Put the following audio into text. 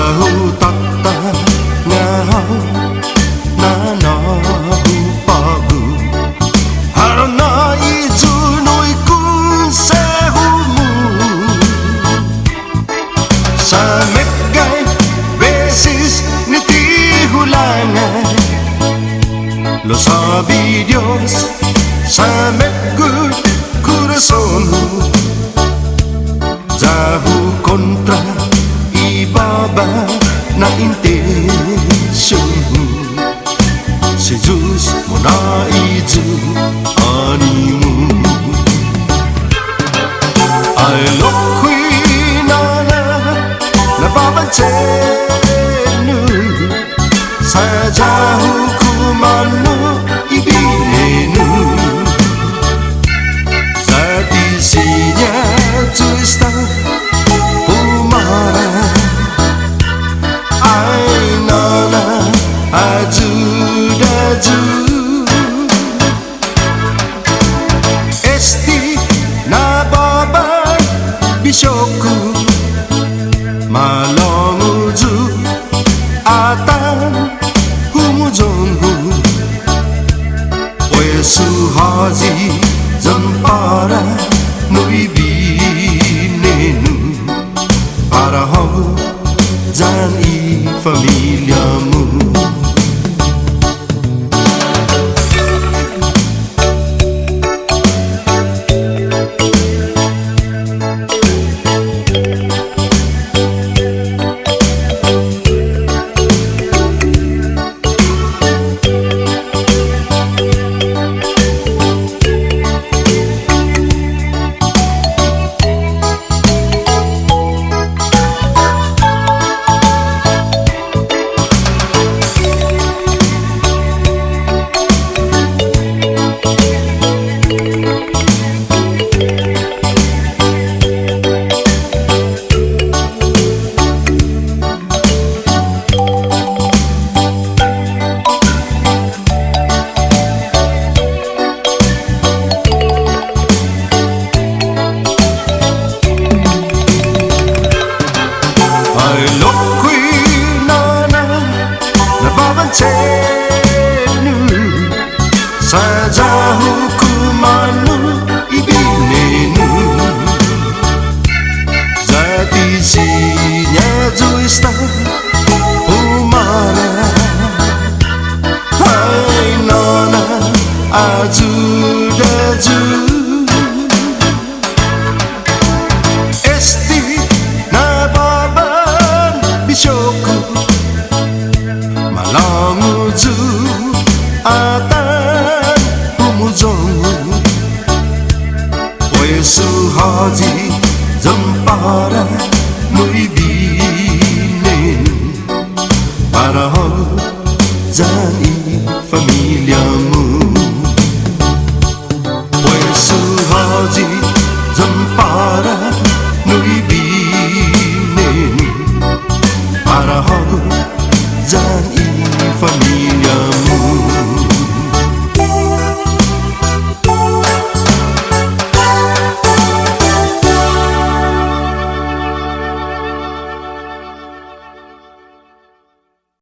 Jauh tata ngau na na hu pagu harna izu nui kun se hu mu sa megai besis niti hulangai lo sabi Dios sa megur corazón jauh kontra ibaba na intention Jesus mo na izu animu I lokhui na na babachenu sa jauh kumanu ibinenu sa isinya twista Bishoku malonguju atan humujonghu Wesu haji zampara nui binenu para hau jan I familia